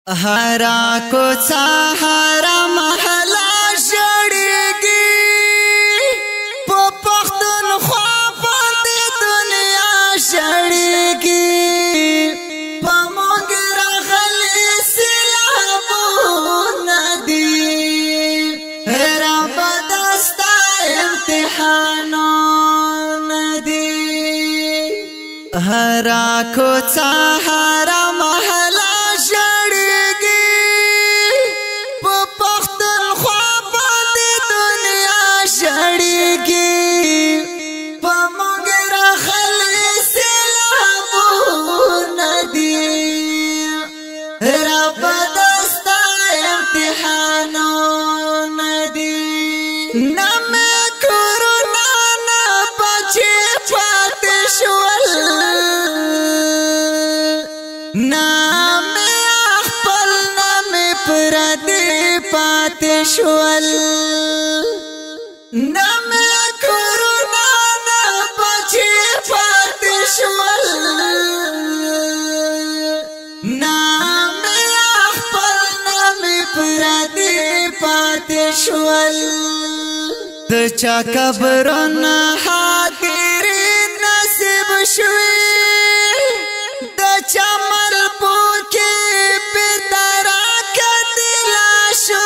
هرا کوڅه هرا محله ژړېږي په پښتونخوا باندې دنیا ژړېږي په موږ راغلي سیلابونه دي رب دا ستا امتحانونه دي هرا کوڅه هرا محله شوال نام کورونا نا بچی پات شوال نام اخبر نام پرادی پات شوال دچا قبرنا حاضر نصیب شوی دچا مربوکی پترا کدلا شو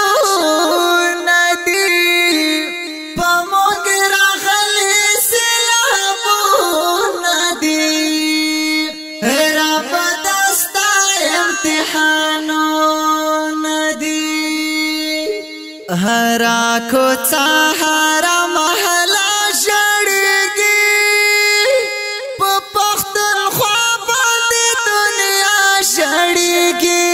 هرا کوڅه هرا محله ژړېږي په پښتونخوا باندې دنیا ژړېږي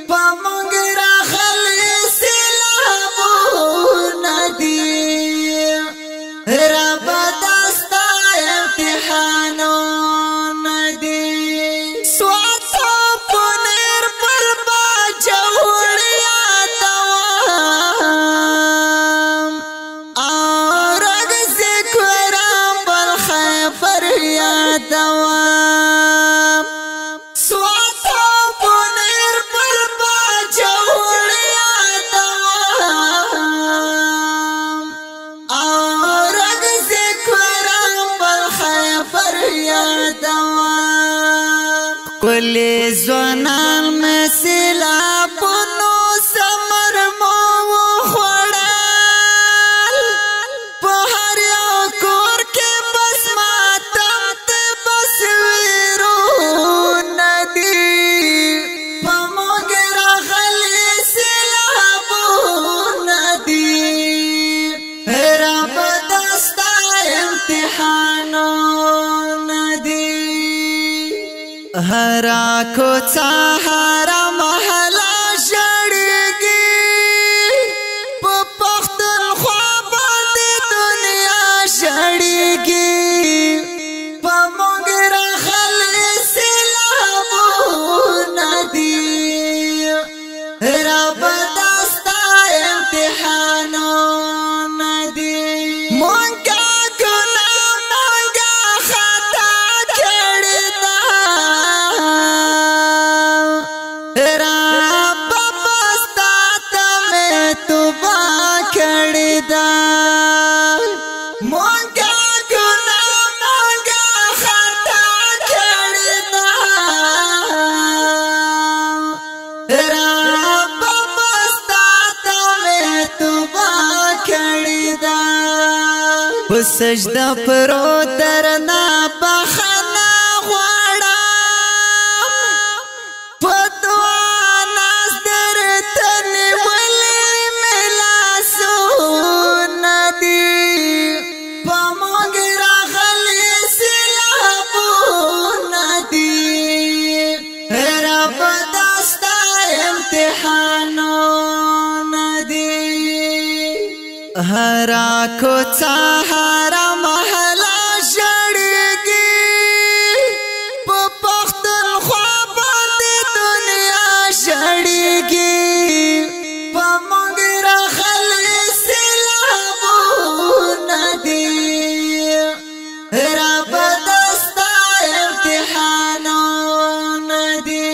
په موږ راغلي سیلابونه دي رب دا ستا امتحانونه دي کلی زوانان مسیلا پنو سمر مو خوڑال پا هر یو کور کے بس ماتم تے بس ویرو ندی پا موگ راغلی سیلابو ندی رب دستا امتحانو هرا کوڅه هرا محله ژړېږي په پښتونخوا باندې دنیا ژړېږي په موږ راغلي سیلابونه دي رب دا ستا امتحانونه دي سجدہ پرو درنا بخنا غواړم پدوا ناز درتنی ولی ملاسو ندی پا موږ راغلی سیلابو ندی رب دا ستا امتحانو ندی هرا کوڅه هرا محله ژړېږي په پښتونخوا باندې دنیا ژړېږي په موږ راغلي سیلابونه دي رب دا ستا امتحانونه دي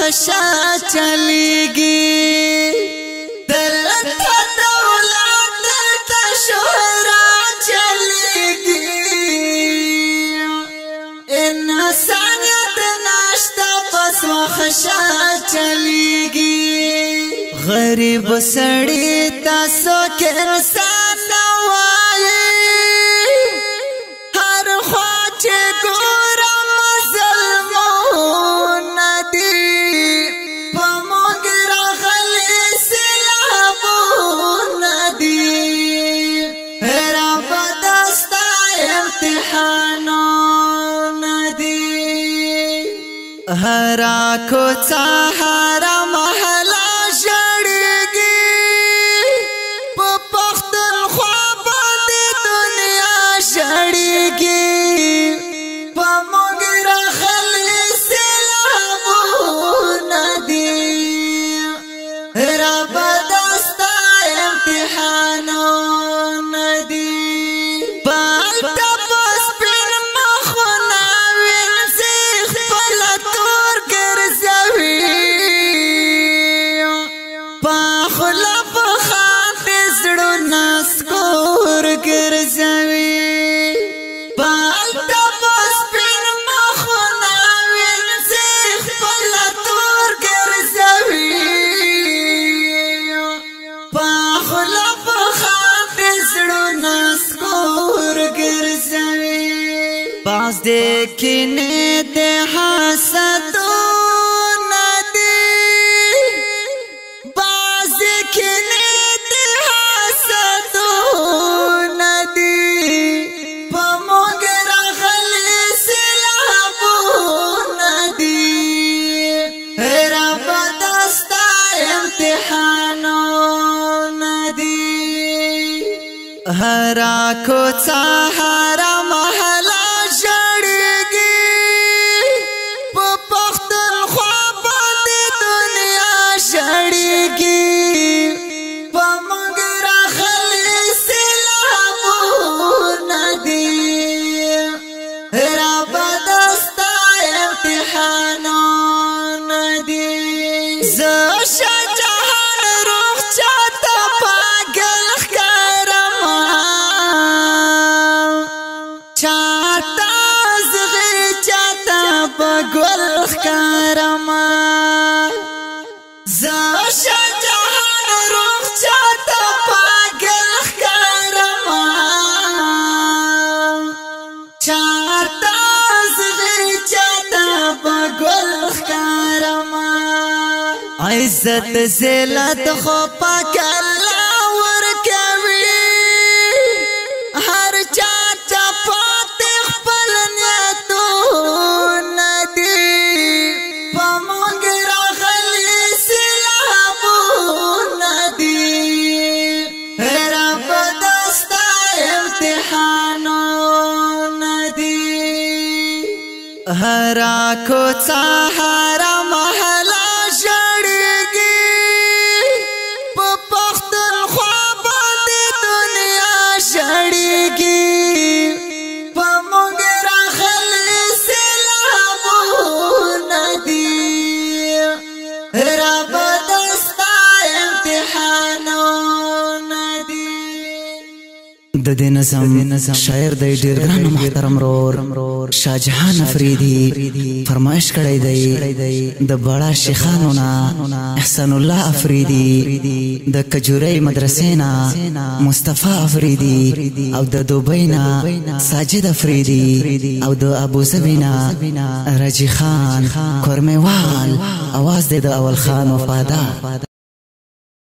خشا چلیږي دلته دولت دلته شهرت چلیږي انسانیت نشته پس خشا چلیږي غریب سړی تاسو کې انسان نه وایي هر خوا چې ګورم ظلمونه دي په موږ راغلي سیلابونه دي ربه دا ستا امتحانونه دي هره کوڅه هره محله باز دیکھنے دے حسدونه دي باز دیکھنے دے حسدونه دي په موږ راغلي سیلابونه دي ربه دا ستا امتحانونه دي هره کوڅه هره محله بگل خکارما زاشا جهان روح چاہتا پاگل خکارما چارتا زغی چاہتا بگل خکارما عزت زلت خو پاک اللہ ورکوی ہر چاچا پاتخ پلنیتو هره کوڅه هره محله ژړېږي په پښتونخوا باندې دنیا ژړېږي په موږ راغلي سیلابونه دي ربه دا ستا امتحانونه دي د دې نظم شاعر دی ډېر ګران محترم رور شاهجهان افریدي فرمایش کړی دی د بڑا شیخانو نا احسان الله افریدي د کجوري مدرسې نا مصطفی افریدي او د دوبۍ نا ساجد افریدي او د ابو ظبي نا رجی خان کورمیوال اواز د اول خان وفادار